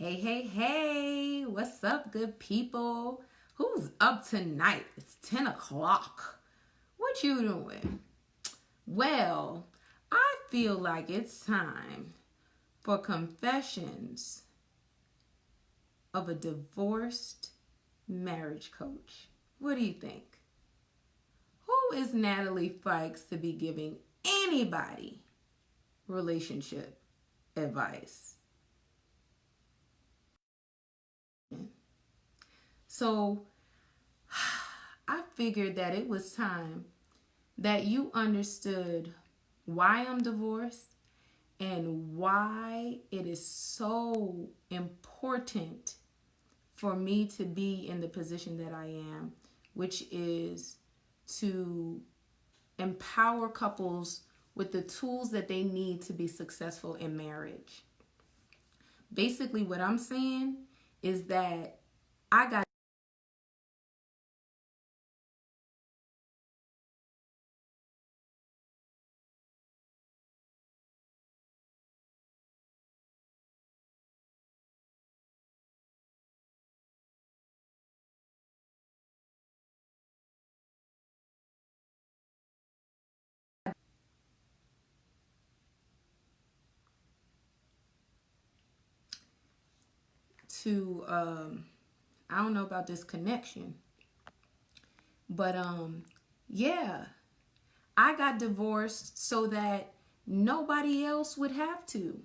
Hey, hey, hey, what's up, good people? Who's up tonight? It's 10 o'clock. What you doing? Well, I feel like it's time for confessions of a divorced marriage coach. What do you think? Who is Natalie Fricks to be giving anybody relationship advice? So I figured that it was time that you understood why I'm divorced and why it is so important for me to be in the position that I am, which is to empower couples with the tools that they need to be successful in marriage. Basically, what I'm saying is that I got to I don't know about this connection, but yeah, I got divorced so that nobody else would have to,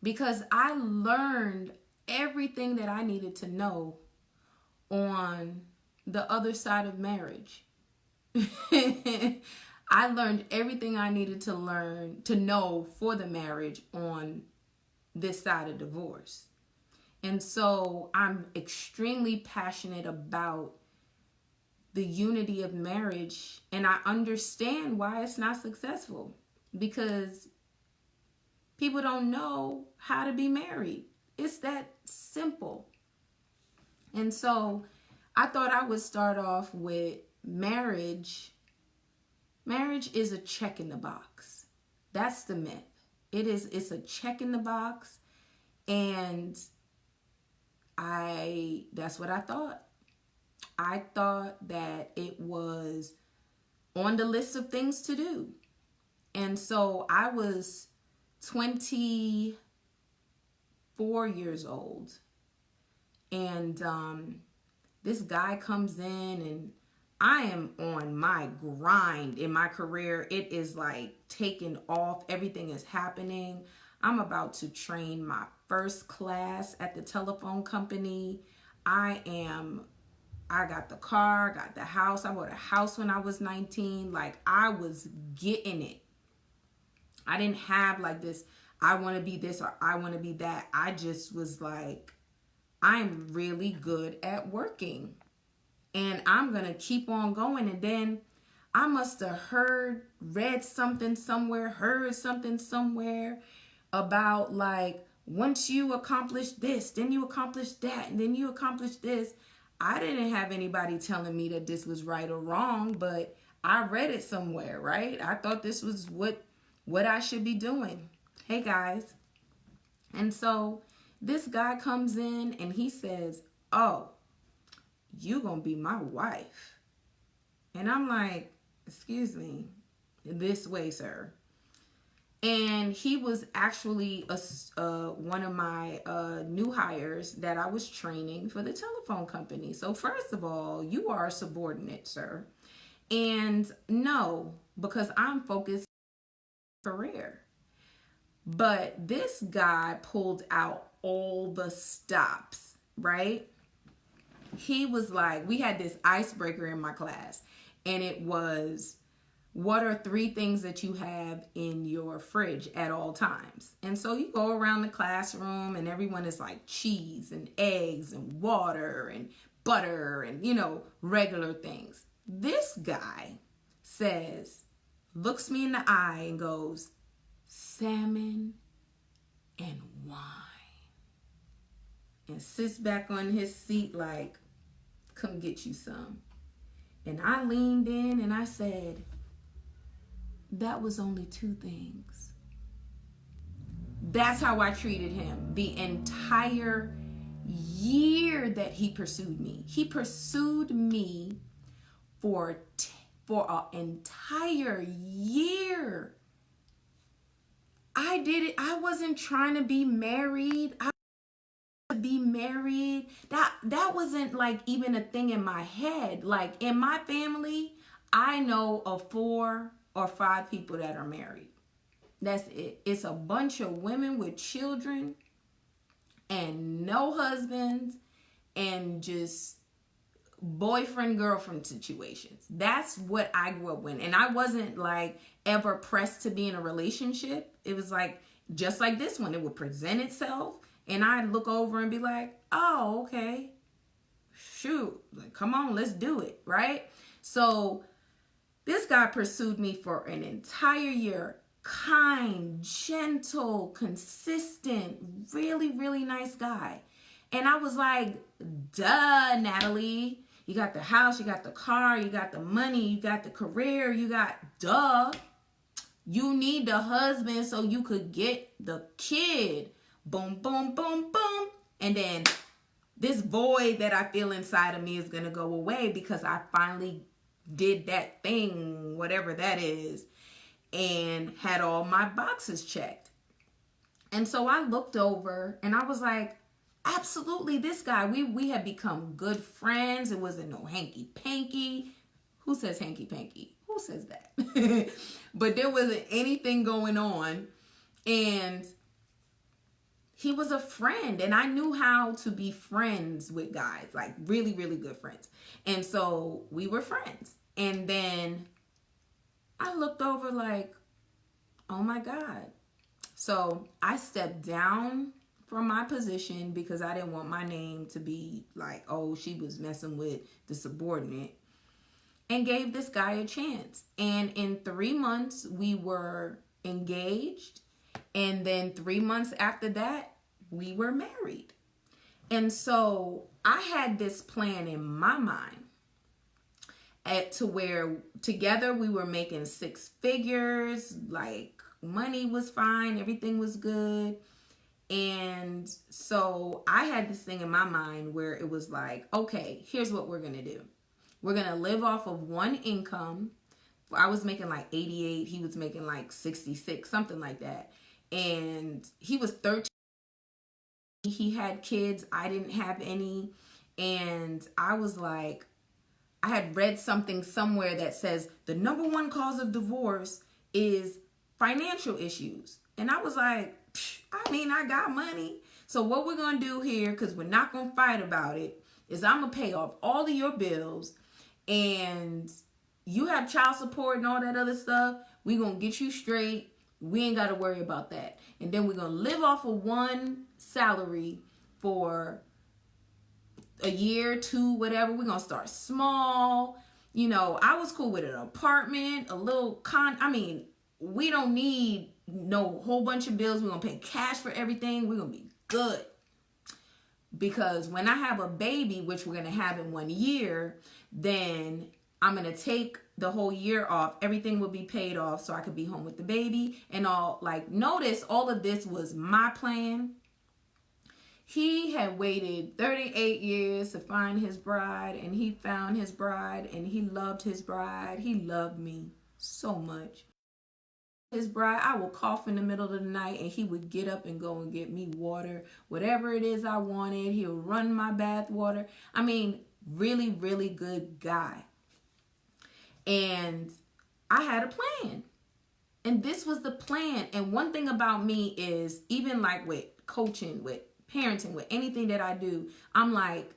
because I learned everything that I needed to know on the other side of marriage. I learned everything I needed to learn to know for the marriage on this side of divorce. And so I'm extremely passionate about the unity of marriage, and I understand why it's not successful, because people don't know how to be married. It's that simple. And so I thought I would start off with marriage. Marriage is a check in the box. That's the myth. It's a check in the box, and that's what I thought. I thought that it was on the list of things to do. And so I was 24 years old, and this guy comes in, and I am on my grind in my career. It is like taking off. Everything is happening. I'm about to train my first class at the telephone company. I got the car, got the house. I bought a house when I was 19. Like, I was getting it. I didn't have like this, I want to be this or I want to be that. I just was like, I'm really good at working, and I'm going to keep on going. And then I must have read something somewhere, heard something somewhere about like, once you accomplish this, then you accomplish that, and then you accomplish this. I didn't have anybody telling me that this was right or wrong, but I read it somewhere, right? I thought this was what I should be doing. Hey guys. And so this guy comes in and he says, "Oh, you gonna be my wife." And I'm like, "Excuse me, this way, sir." And he was actually one of my new hires that I was training for the telephone company. So first of all, you are a subordinate, sir. And no, because I'm focused on my career. But this guy pulled out all the stops, right? He was like, we had this icebreaker in my class, and it was, what are 3 things that you have in your fridge at all times? And so you go around the classroom and everyone is like cheese and eggs and water and butter and, regular things. This guy looks me in the eye and goes, salmon and wine. And sits back on his seat like, come get you some. And I leaned in and I said, that was only 2 things. That's how I treated him the entire year that he pursued me. He pursued me for an entire year. I did it. I wasn't trying to be married. That wasn't like even a thing in my head. Like in my family, I know of 4 or 5 people that are married. That's it. It's a bunch of women with children and no husbands and just boyfriend girlfriend situations. That's what I grew up with. And I wasn't like ever pressed to be in a relationship. It was like just like this one. It would present itself and I'd look over and be like, oh, okay. Shoot. Like, come on, let's do it. Right? So this guy pursued me for an entire year. Kind, gentle, consistent, really, really nice guy. And I was like, duh, Natalie. You got the house, you got the car, you got the money, you got the career, you got, duh. You need the husband so you could get the kid. Boom, boom, boom, boom. And then this void that I feel inside of me is going to go away because I finally did that thing, whatever that is, and had all my boxes checked. And so I looked over and I was like, absolutely, this guy, we had become good friends. It wasn't no hanky-panky. Who says hanky-panky? Who says that? But there wasn't anything going on. And he was a friend. And I knew how to be friends with guys. Like really, really good friends. And so we were friends. And then I looked over like, oh my God. So I stepped down from my position because I didn't want my name to be like, oh, she was messing with the subordinate, and gave this guy a chance. And in 3 months, we were engaged. And then 3 months after that, we were married. And so I had this plan in my mind to where together we were making 6 figures, like money was fine, everything was good. And so I had this thing in my mind where it was like, okay, here's what we're going to do. We're going to live off of one income. I was making like 88. He was making like 66, something like that. And he was 13. He had kids. I didn't have any. And I was like, I had read something somewhere that says the number 1 cause of divorce is financial issues. And I was like, I mean, I got money. So what we're going to do here, because we're not going to fight about it, is I'm going to pay off all of your bills. And you have child support and all that other stuff. We're going to get you straight. We ain't got to worry about that. And then we're going to live off of one salary for a year, 2, whatever. We're going to start small. You know, I was cool with an apartment, a little we don't need no whole bunch of bills. We're going to pay cash for everything. We're going to be good. Because when I have a baby, which we're going to have in 1 year, then I'm going to take the whole year off. Everything will be paid off so I could be home with the baby and all. Like, notice all of this was my plan. He had waited 38 years to find his bride, and he found his bride, and he loved his bride. He loved me so much. His bride, I would cough in the middle of the night and he would get up and go and get me water, whatever it is I wanted. He would run my bath water. I mean, really, really good guy. And I had a plan. And this was the plan. And one thing about me is, even like with coaching, with parenting, with anything that I do, I'm like,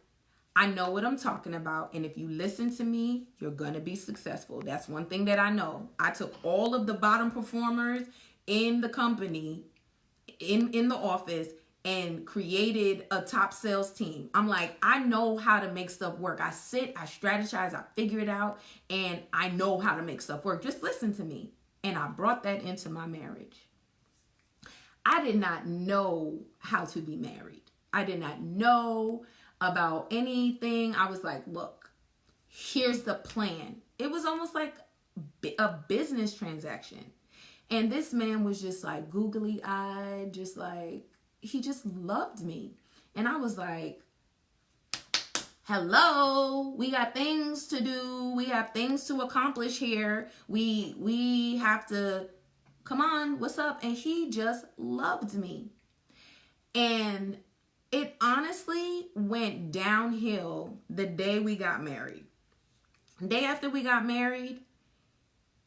I know what I'm talking about. And if you listen to me, you're going to be successful. That's one thing that I know. I took all of the bottom performers in the company, in the office, and created a top sales team. I'm like, I know how to make stuff work. I sit, I strategize, I figure it out, and I know how to make stuff work. Just listen to me. And I brought that into my marriage. I did not know how to be married. I did not know about anything. I was like, look, here's the plan. It was almost like a business transaction. And this man was just like googly eyed, just like, he just loved me. And I was like, hello, we got things to do. We have things to accomplish here. We have to, come on, what's up? And he just loved me. And it honestly went downhill the day we got married. The day after we got married,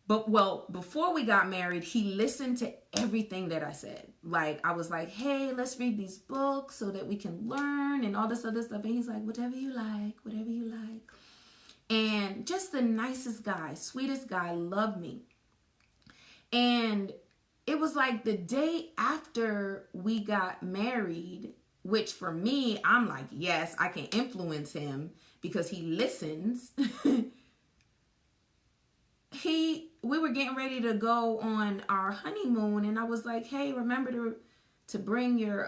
before we got married, he listened to everything that I said. Like, I was like, hey, let's read these books so that we can learn and all this other stuff. And he's like, whatever you like, whatever you like. And just the nicest guy, sweetest guy, loved me. And it was like the day after we got married, which for me, I'm like, yes, I can influence him because he listens. We were getting ready to go on our honeymoon, and I was like, hey, remember to bring your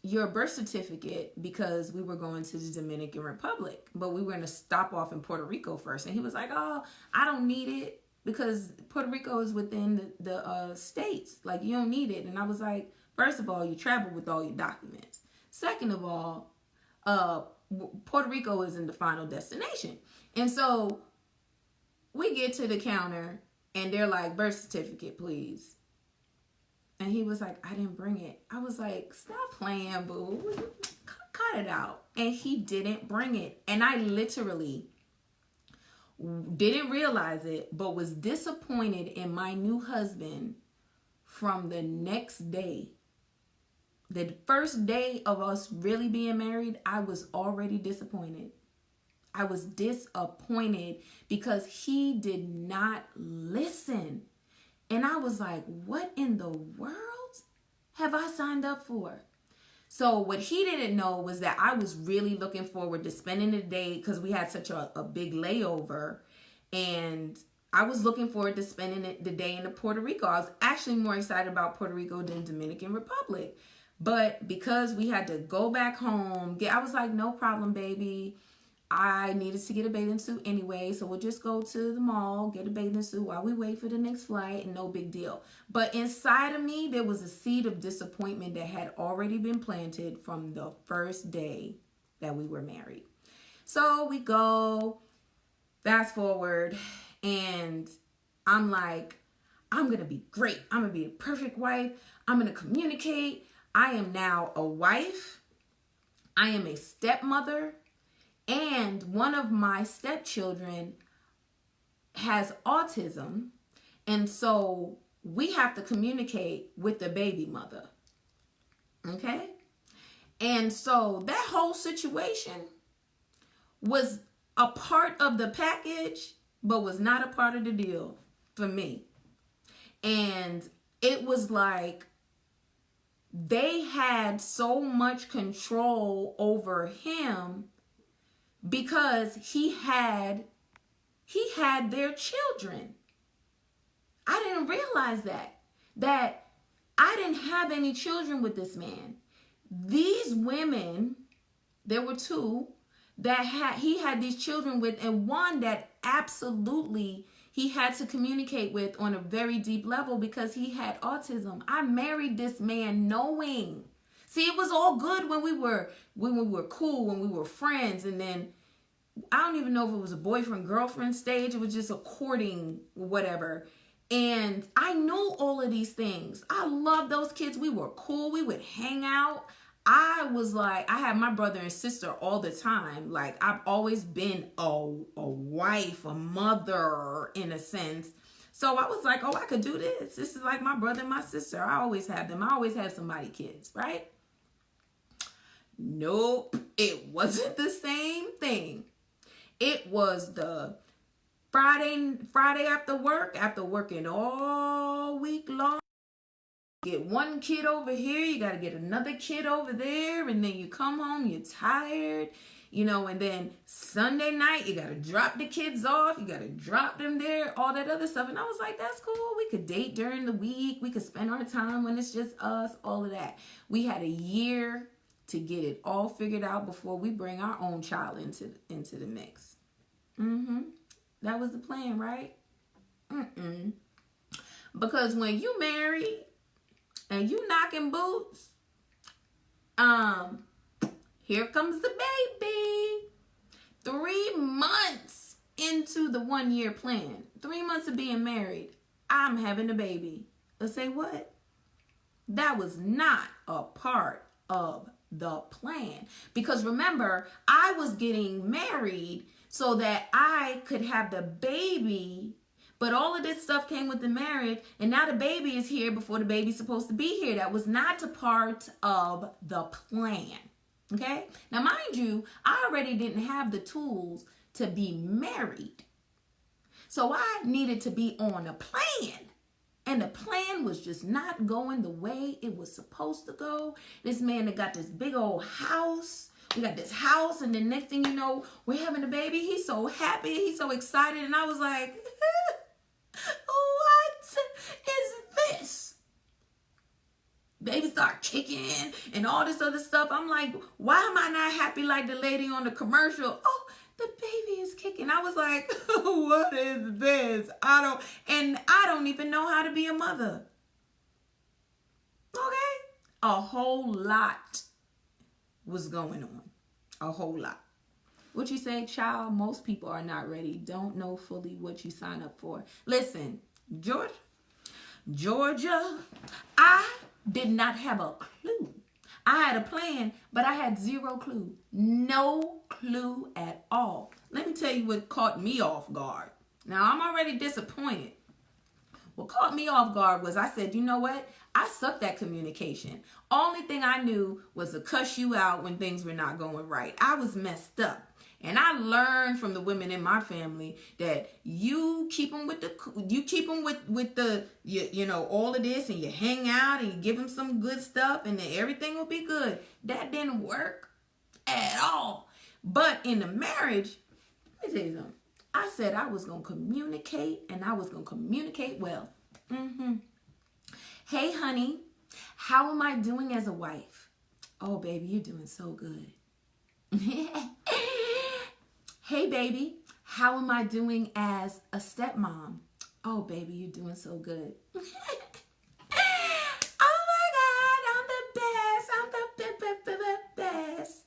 birth certificate, because we were going to the Dominican Republic, but we were going to stop off in Puerto Rico first. And he was like, oh, I don't need it because Puerto Rico is within the states. Like, you don't need it. And I was like, first of all, you travel with all your documents. Second of all, Puerto Rico isn't the final destination. And so we get to the counter and they're like, birth certificate, please. And he was like, I didn't bring it. I was like, stop playing, boo. Cut it out. And he didn't bring it. And I literally didn't realize it, but was disappointed in my new husband from the next day. The first day of us really being married, I was already disappointed. I was disappointed because he did not listen. And I was like, what in the world have I signed up for? So what he didn't know was that I was really looking forward to spending the day, because we had such a big layover. And I was looking forward to spending the day in Puerto Rico. I was actually more excited about Puerto Rico than Dominican Republic. But because we had to go back home, I was like, no problem, baby. I needed to get a bathing suit anyway, so we'll just go to the mall, get a bathing suit while we wait for the next flight, and no big deal. But inside of me, there was a seed of disappointment that had already been planted from the first day that we were married. So we go, fast forward, and I'm like, I'm going to be great. I'm going to be a perfect wife. I'm going to communicate. I am now a wife. I am a stepmother. And one of my stepchildren has autism. And so we have to communicate with the baby mother. Okay? And so that whole situation was a part of the package, but was not a part of the deal for me. And it was like they had so much control over him because he had their children. I didn't realize that I didn't have any children with this man. These women, there were two that he had these children with, and one that absolutely he had to communicate with on a very deep level because he had autism. I married this man knowing. See, it was all good when we were cool, when we were friends, and then I don't even know if it was a boyfriend-girlfriend stage. It was just a courting, whatever. And I knew all of these things. I loved those kids. We were cool. We would hang out. I was like, I had my brother and sister all the time. Like, I've always been a wife, a mother, in a sense. So I was like, oh, I could do this. This is like my brother and my sister. I always have them. I always have somebody kids, right? Nope, it wasn't the same thing. It was the Friday after working all week long. Get one kid over here, you got to get another kid over there, and then you come home, you're tired, and then Sunday night, you got to drop the kids off, you got to drop them there, all that other stuff. And I was like, that's cool. We could date during the week. We could spend our time when it's just us, all of that. We had a year to get it all figured out before we bring our own child into the mix. That was the plan, right? Because when you married and you knocking boots, Here comes the baby. 3 months into the 1-year plan, 3 months of being married, I'm having a baby. Let's say what? That was not a part of the plan. Because remember, I was getting married so that I could have the baby, but all of this stuff came with the marriage, and now the baby is here before the baby's supposed to be here. That was not a part of the plan. Okay? Now, mind you, I already didn't have the tools to be married. So I needed to be on a plan. And the plan was just not going the way it was supposed to go. This man that got this big old house. We got this house, and the next thing you know, we're having a baby. He's so happy. He's so excited. And I was like, what is this? Baby start kicking and all this other stuff. I'm like, why am I not happy like the lady on the commercial? Oh, the baby is kicking. I was like, what is this? I don't even know how to be a mother. Okay? A whole lot was going on. A whole lot. What you say, child? Most people are not ready. Don't know fully what you sign up for. Listen, Georgia, I did not have a clue. I had a plan, but I had zero clue. No clue at all. Let me tell you what caught me off guard. Now, I'm already disappointed. What caught me off guard was I said, you know what? I sucked at communication. Only thing I knew was to cuss you out when things were not going right. I was messed up. And I learned from the women in my family that you keep them with the you know, all of this, and you hang out and you give them some good stuff, and then everything will be good. That didn't work at all. But in the marriage, let me tell you something. I said I was going to communicate, and I was going to communicate well. Hey, honey, how am I doing as a wife? Oh, baby, you're doing so good. Hey, baby, how am I doing as a stepmom? Oh, baby, you're doing so good. Oh, my God, I'm the best.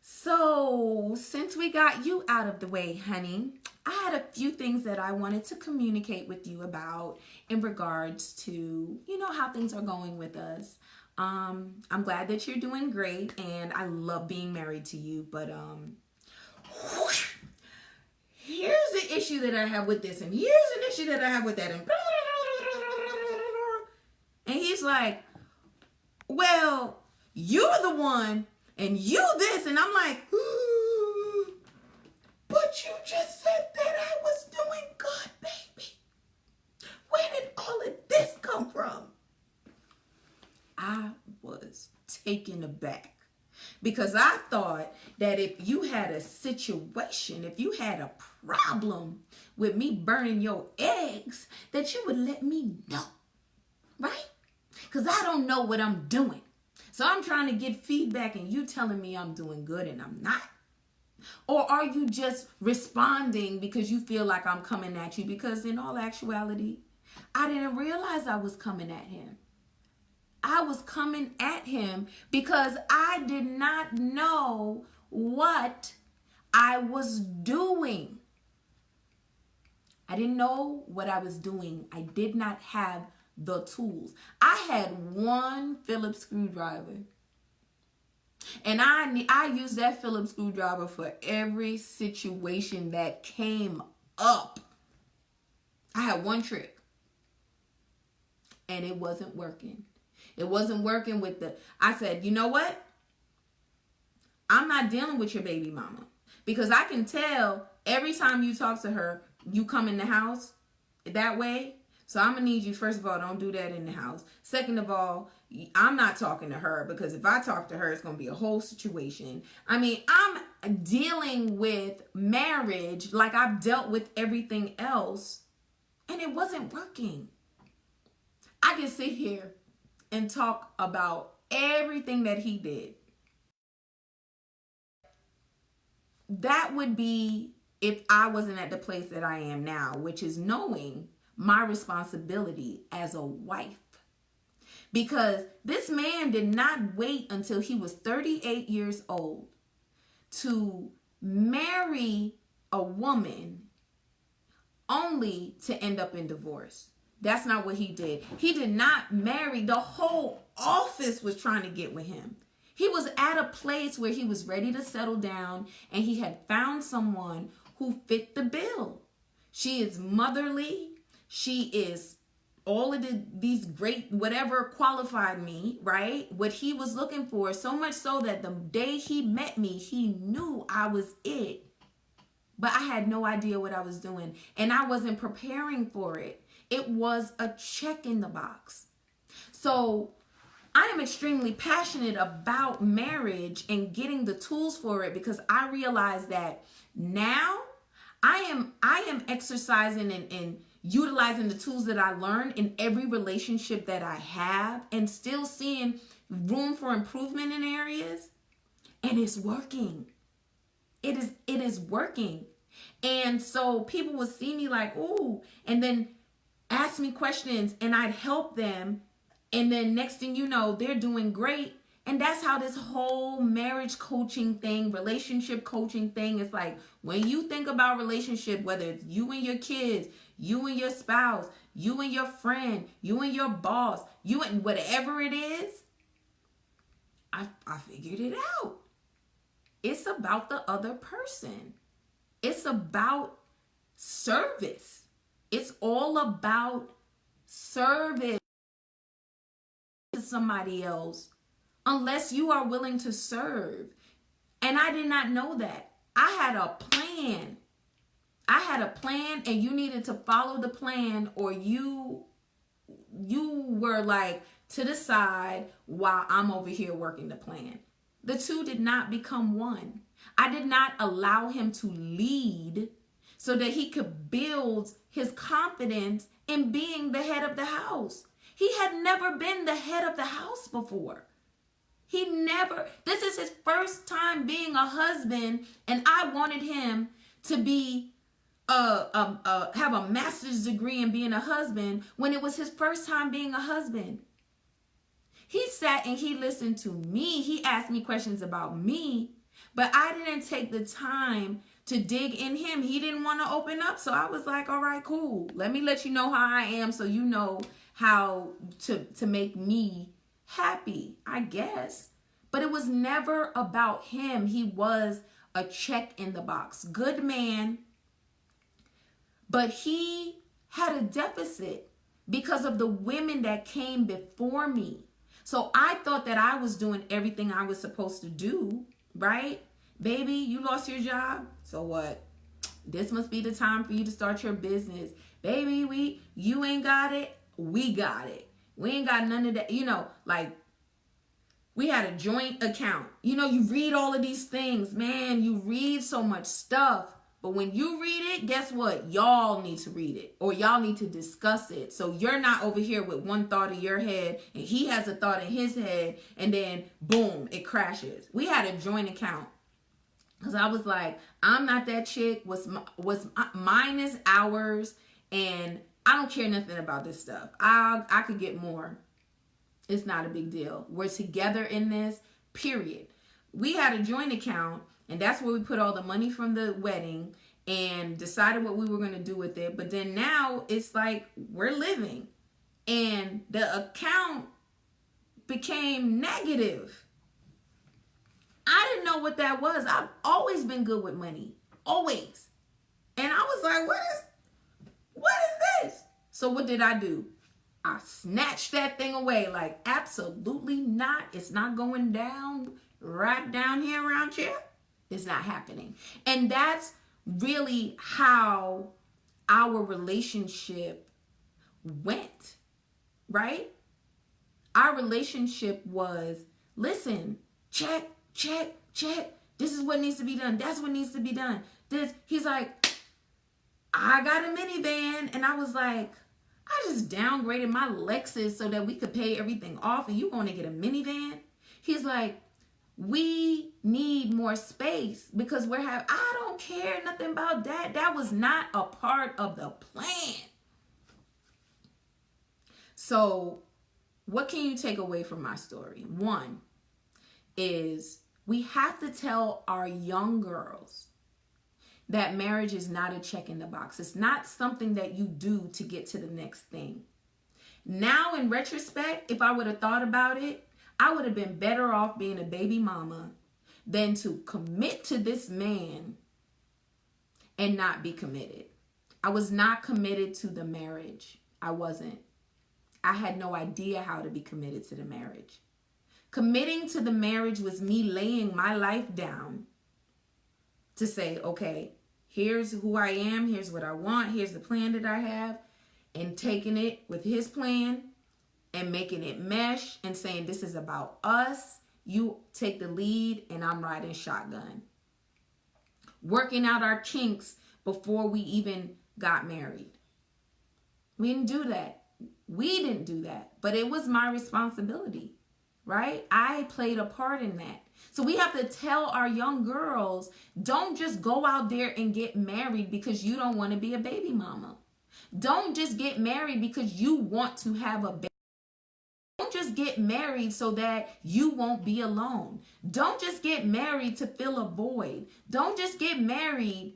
So, since we got you out of the way, honey, I had a few things that I wanted to communicate with you about in regards to, you know, how things are going with us. I'm glad that you're doing great, and I love being married to you, but here's the issue that I have with this, and here's an issue that I have with that, and he's like, well, you're the one, and you this, and I'm like, but you just said that I was doing good, baby. Where did all of this come from? I was taken aback because I thought that if you had a situation, if you had a problem with me burning your eggs, that you would let me know, right? Because I don't know what I'm doing. So I'm trying to get feedback, and you telling me I'm doing good and I'm not. Or are you just responding because you feel like I'm coming at you? Because in all actuality, I didn't realize I was coming at him. I was coming at him because I did not know what I was doing. I didn't know what I was doing. I did not have the tools. I had one Phillips screwdriver. And I used that Phillips screwdriver for every situation that came up. I had one trick. And it wasn't working. It wasn't working with I said, you know what? I'm not dealing with your baby mama. Because I can tell every time you talk to her, you come in the house that way. So I'm going to need you, first of all, don't do that in the house. Second of all, I'm not talking to her, because if I talk to her, it's going to be a whole situation. I mean, I'm dealing with marriage like I've dealt with everything else, and it wasn't working. I can sit here and talk about everything that he did. That would be if I wasn't at the place that I am now, which is knowing my responsibility as a wife. Because this man did not wait until he was 38 years old to marry a woman only to end up in divorce. That's not what he did. He did not marry. The whole office was trying to get with him. He was at a place where he was ready to settle down, and he had found someone who fit the bill. She is motherly. She is all of these great, whatever qualified me, right? What he was looking for, so much so that the day he met me, he knew I was it. But I had no idea what I was doing, and I wasn't preparing for it. It was a check in the box. So I am extremely passionate about marriage and getting the tools for it, because I realize that now I am exercising and utilizing the tools that I learned in every relationship that I have, and still seeing room for improvement in areas, and it's working. It is working. And so people will see me like, ooh, and then ask me questions, and I'd help them. And then next thing you know, they're doing great. And that's how this whole marriage coaching thing, relationship coaching thing is like. When you think about relationship, whether it's you and your kids, you and your spouse, you and your friend, you and your boss, you and whatever it is, I figured it out. It's about the other person. It's about service. It's all about service to somebody else, unless you are willing to serve. And I did not know that. I had a plan. And you needed to follow the plan, or you were like to the side while I'm over here working the plan. The two did not become one. I did not allow him to lead so that he could build his confidence in being the head of the house. He had never been the head of the house before. This is his first time being a husband, and I wanted him to be have a master's degree in being a husband when it was his first time being a husband. He sat and he listened to me. He asked me questions about me, but I didn't take the time to dig in him. He didn't want to open up, so I was like, all right, cool. Let me let you know how I am so you know how to make me happy, I guess. But it was never about him. He was a check in the box. Good man. But he had a deficit because of the women that came before me. So I thought that I was doing everything I was supposed to do, right? Baby, you lost your job. So what? This must be the time for you to start your business. Baby, you ain't got it. We got it. We ain't got none of that. Like, we had a joint account. You read all of these things. Man, you read so much stuff. But when you read it, guess what? Y'all need to read it, or y'all need to discuss it. So you're not over here with one thought in your head and he has a thought in his head, and then boom, it crashes. We had a joint account because I was like, I'm not that chick. Mine is ours, and I don't care nothing about this stuff. I could get more. It's not a big deal. We're together in this, period. We had a joint account, and that's where we put all the money from the wedding and decided what we were going to do with it. But then now it's like we're living, and the account became negative. I didn't know what that was. I've always been good with money. Always. And I was like, what is this? So what did I do? I snatched that thing away. Like, absolutely not. It's not going down right down here around here. It's not happening. And that's really how our relationship went, right? Our relationship was, listen, check, check, check. This is what needs to be done. That's what needs to be done. He's like, I got a minivan. And I was like, I just downgraded my Lexus so that we could pay everything off, and you want to get a minivan? He's like, we need more space because I don't care nothing about that. That was not a part of the plan. So what can you take away from my story? One is we have to tell our young girls that marriage is not a check in the box. It's not something that you do to get to the next thing. Now, in retrospect, if I would have thought about it, I would have been better off being a baby mama than to commit to this man and not be committed. I was not committed to the marriage. I wasn't. I had no idea how to be committed to the marriage. Committing to the marriage was me laying my life down to say, okay, here's who I am, here's what I want, here's the plan that I have, and taking it with his plan and making it mesh and saying, this is about us. You take the lead and I'm riding shotgun. Working out our kinks before we even got married. We didn't do that. We didn't do that. But it was my responsibility, right? I played a part in that. So we have to tell our young girls, don't just go out there and get married because you don't want to be a baby mama. Don't just get married because you want to have a baby. Don't just get married so that you won't be alone. Don't just get married to fill a void. Don't just get married, ...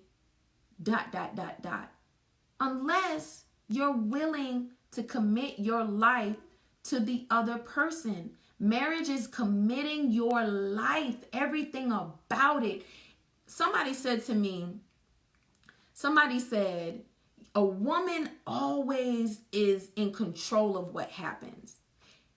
Unless you're willing to commit your life to the other person. Marriage is committing your life, everything about it. Somebody said, a woman always is in control of what happens.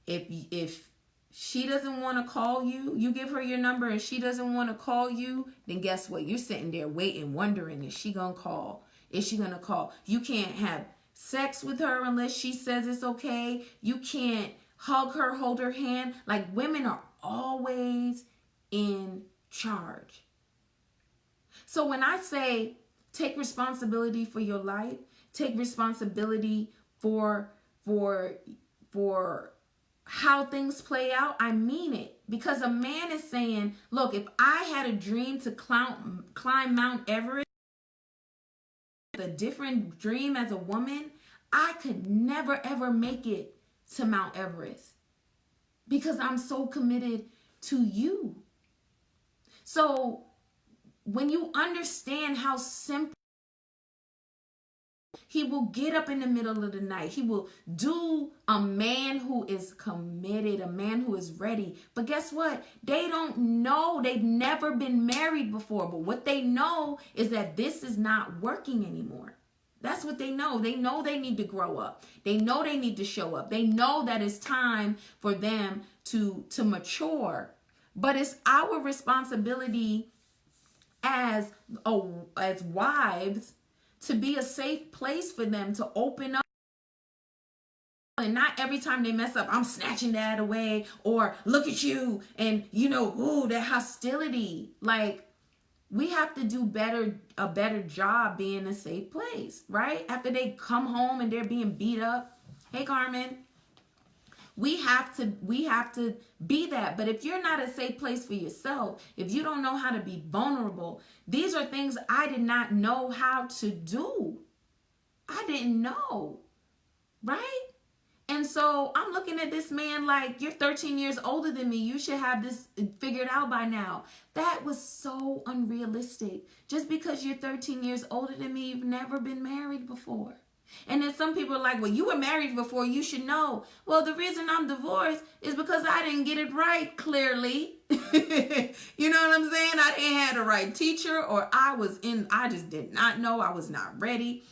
If she doesn't want to call you, you give her your number and she doesn't want to call you, then guess what? You're sitting there waiting, wondering, is she going to call? Is she going to call? You can't have sex with her unless she says it's okay. You can't hug her, hold her hand. Like, women are always in charge. So when I say take responsibility for your life, take responsibility for how things play out, I mean it. Because a man is saying, look, if I had a dream to climb Mount Everest, a different dream as a woman, I could never ever make it to Mount Everest because I'm so committed to you. So when you understand how simple, he will get up in the middle of the night. He will do a man who is committed, a man who is ready. But guess what? They don't know. They've never been married before. But what they know is that this is not working anymore. That's what they know. They know they need to grow up. They know they need to show up. They know that it's time for them to mature. But it's our responsibility as wives to be a safe place for them to open up. And not every time they mess up, I'm snatching that away, or look at you, and ooh, that hostility. Like, we have to do a better job being a safe place, right? After they come home and they're being beat up. Hey, Carmen. We have to be that. But if you're not a safe place for yourself, if you don't know how to be vulnerable, these are things I did not know how to do. I didn't know, right? And so I'm looking at this man like, you're 13 years older than me. You should have this figured out by now. That was so unrealistic. Just because you're 13 years older than me, you've never been married before. And then some people are like, well, you were married before, you should know. Well, the reason I'm divorced is because I didn't get it right, clearly. You know what I'm saying? I didn't have the right teacher, or I just did not know. I was not ready.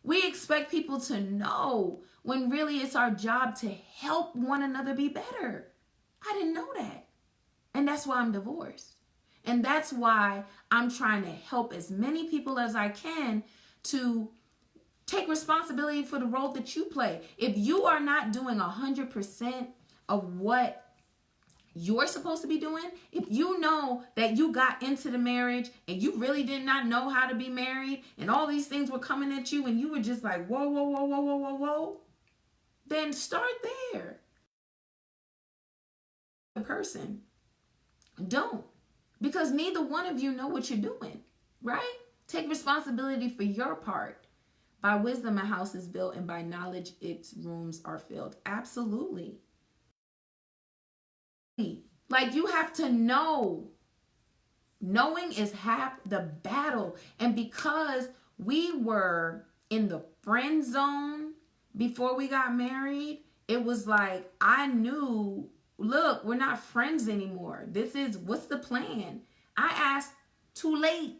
We expect people to know when really it's our job to help one another be better. I didn't know that. And that's why I'm divorced. And that's why I'm trying to help as many people as I can to take responsibility for the role that you play. If you are not doing 100% of what you're supposed to be doing, if you know that you got into the marriage and you really did not know how to be married and all these things were coming at you and you were just like, whoa, whoa, whoa, whoa, whoa, whoa, whoa, then start there. The person. Don't. Because neither one of you know what you're doing, right? Take responsibility for your part. By wisdom, a house is built, and by knowledge, its rooms are filled. Absolutely. Like, you have to know. Knowing is half the battle. And because we were in the friend zone before we got married, it was like, I knew, look, we're not friends anymore. What's the plan? I asked too late.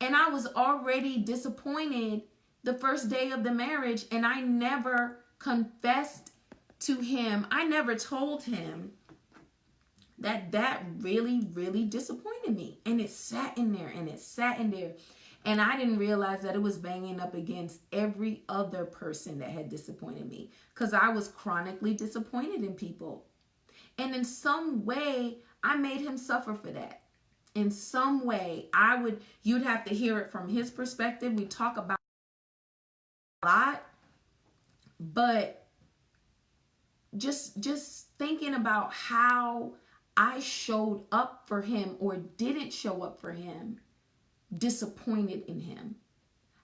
And I was already disappointed the first day of the marriage, and I never confessed to him. I never told him that really, really disappointed me. And it sat in there, and it sat in there. And I didn't realize that it was banging up against every other person that had disappointed me, because I was chronically disappointed in people. And in some way, I made him suffer for that. In some way, you'd have to hear it from his perspective. We talk about a lot, but just thinking about how I showed up for him or didn't show up for him, disappointed in him.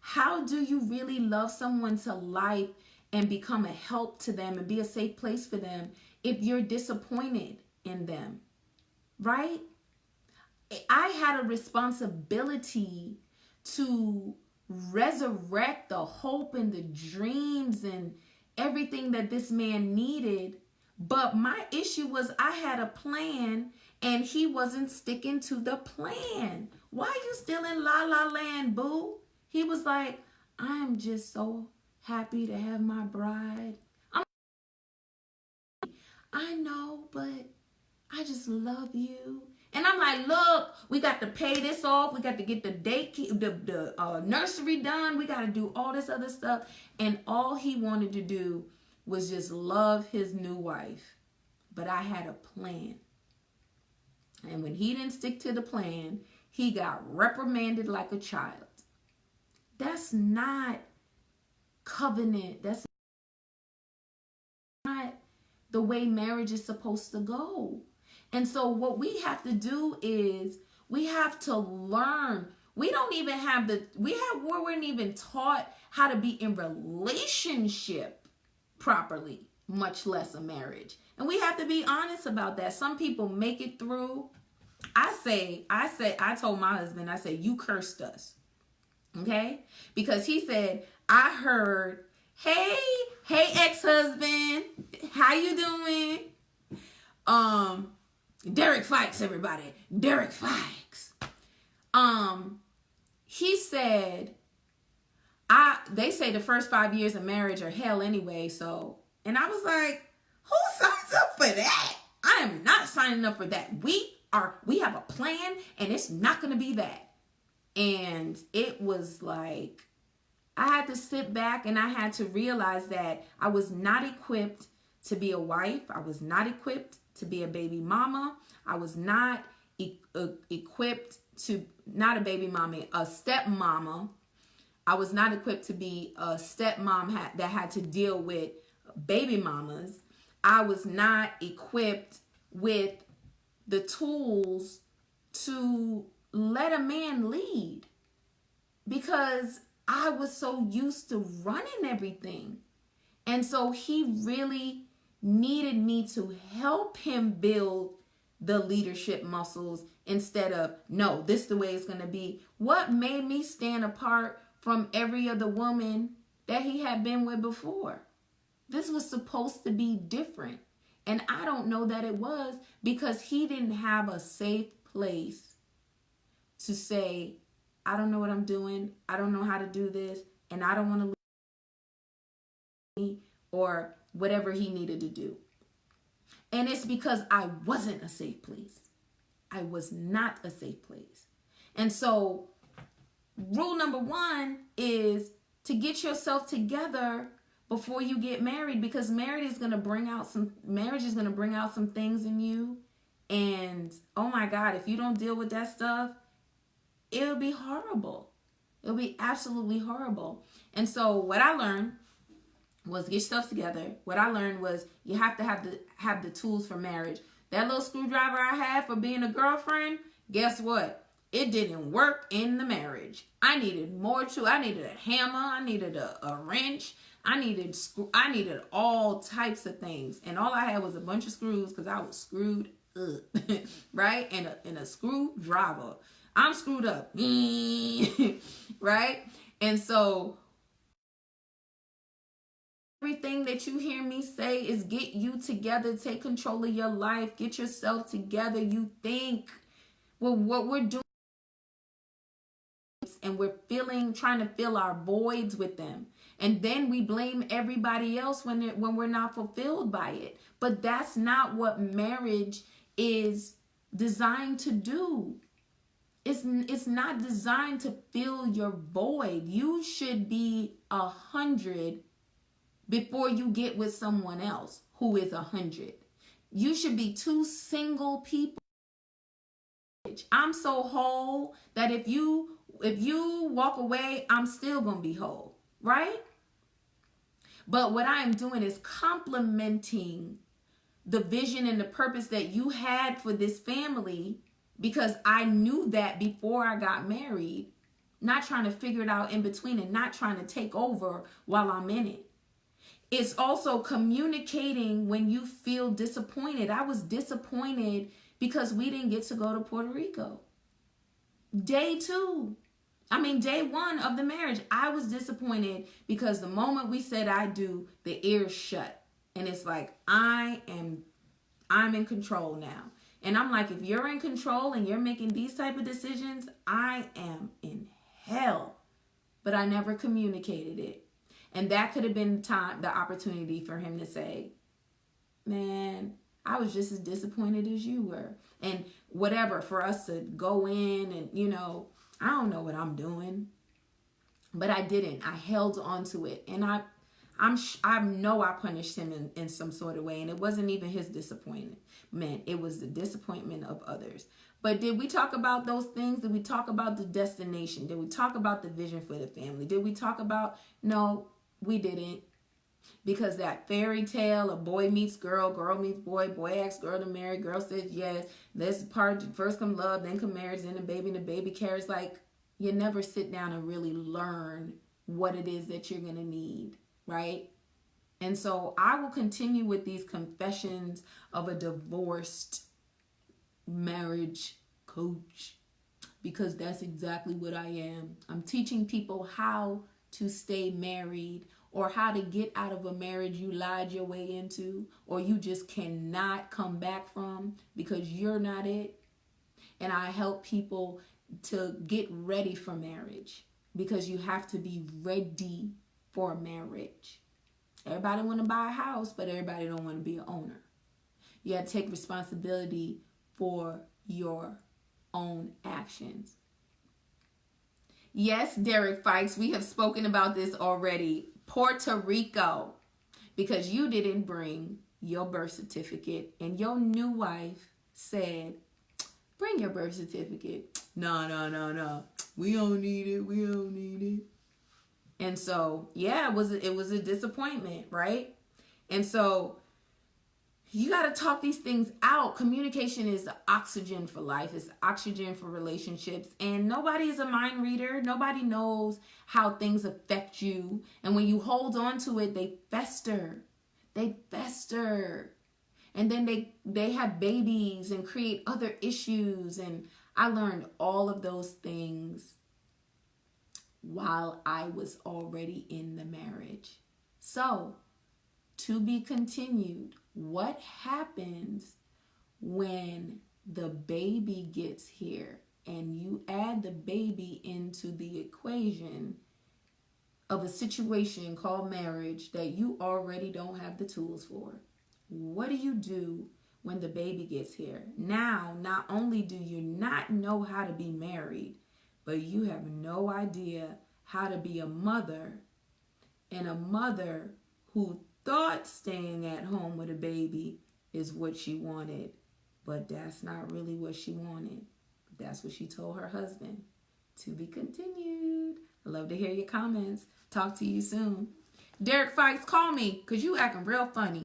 How do you really love someone to life and become a help to them and be a safe place for them if you're disappointed in them, right? I had a responsibility to resurrect the hope and the dreams and everything that this man needed. But my issue was I had a plan and he wasn't sticking to the plan. Why are you still in la la land, boo? He was like, I'm just so happy to have my bride. I know, but I just love you. And I'm like, look, we got to pay this off. We got to get the nursery done. We got to do all this other stuff. And all he wanted to do was just love his new wife. But I had a plan. And when he didn't stick to the plan, he got reprimanded like a child. That's not covenant. That's not the way marriage is supposed to go. And so what we have to do is we have to learn. We weren't even taught how to be in relationship properly, much less a marriage. And we have to be honest about that. Some people make it through. I told my husband, I said, you cursed us. Okay? Because he said, I heard, hey ex-husband, how you doing? Derek Fikes, everybody. Derek Fikes. He said, they say the first 5 years of marriage are hell anyway, so, and I was like, who signs up for that? I am not signing up for that. We have a plan, and it's not going to be that. And it was like, I had to sit back and I had to realize that I was not equipped to be a wife. I was not equipped to be a baby mama. I was not equipped to, not a baby mama, a stepmama. I was not equipped to be a stepmom that had to deal with baby mamas. I was not equipped with the tools to let a man lead because I was so used to running everything. And so he really needed me to help him build the leadership muscles instead of, no, this is the way it's going to be. What made me stand apart from every other woman that he had been with before? This was supposed to be different. And I don't know that it was because he didn't have a safe place to say, I don't know what I'm doing. I don't know how to do this. And I don't want to leave, or whatever he needed to do. And it's because I wasn't a safe place. I was not a safe place. And so rule number 1 is to get yourself together before you get married, because marriage is going to bring out some things in you. And oh my God, if you don't deal with that stuff, it'll be horrible. It'll be absolutely horrible. And so what I learned was get yourself together. What I learned was you have to have the tools for marriage. That little screwdriver I had for being a girlfriend, guess what? It didn't work in the marriage. I needed more too. I needed a hammer. I needed a wrench. I needed all types of things. And all I had was a bunch of screws because I was screwed up. Right? And a screwdriver. I'm screwed up. Right? And so everything that you hear me say is get you together, take control of your life, get yourself together. You think, well, what we're doing, and we're trying to fill our voids with them. And then we blame everybody else when we're not fulfilled by it. But that's not what marriage is designed to do. It's not designed to fill your void. You should be 100 before you get with someone else who is 100. You should be two single people. I'm so whole that if you walk away, I'm still going to be whole, right? But what I am doing is complementing the vision and the purpose that you had for this family, because I knew that before I got married, not trying to figure it out in between and not trying to take over while I'm in it. It's also communicating when you feel disappointed. I was disappointed because we didn't get to go to Puerto Rico. Day one of the marriage, I was disappointed because the moment we said I do, the ears shut. And it's like, I'm in control now. And I'm like, if you're in control and you're making these type of decisions, I am in hell. But I never communicated it. And that could have been the opportunity for him to say, man, I was just as disappointed as you were. And whatever, for us to go in and, I don't know what I'm doing. But I didn't. I held on to it. And I know I punished him in some sort of way. And it wasn't even his disappointment. Man, it was the disappointment of others. But did we talk about those things? Did we talk about the destination? Did we talk about the vision for the family? Did we talk about... No, we didn't. Because that fairy tale of boy meets girl, girl meets boy, boy asks girl to marry, girl says yes. This part, first come love, then come marriage, then the baby, and the baby carries. Like, you never sit down and really learn what it is that you're going to need, right? And so I will continue with these confessions of a divorced marriage coach, because that's exactly what I am. I'm teaching people how to stay married, or how to get out of a marriage you lied your way into, or you just cannot come back from because you're not it. And I help people to get ready for marriage, because you have to be ready for marriage. Everybody want to buy a house, but everybody don't want to be an owner. You have to take responsibility for your own actions. Yes, Derek Fikes, we have spoken about this already. Puerto Rico, because you didn't bring your birth certificate and your new wife said, bring your birth certificate. No. We don't need it. And so, yeah, it was a disappointment, right? And so you got to talk these things out. Communication is the oxygen for life. It's oxygen for relationships. And nobody is a mind reader. Nobody knows how things affect you. And when you hold on to it, they fester. And then they have babies and create other issues. And I learned all of those things while I was already in the marriage. So, to be continued. What happens when the baby gets here and you add the baby into the equation of a situation called marriage that you already don't have the tools for? What do you do when the baby gets here? Now, not only do you not know how to be married, but you have no idea how to be a mother, and a mother who thought staying at home with a baby is what she wanted, but that's not really what she wanted. That's what she told her husband. To be continued. I love to hear your comments. Talk to you soon. Derek Fikes, call me, because you acting real funny.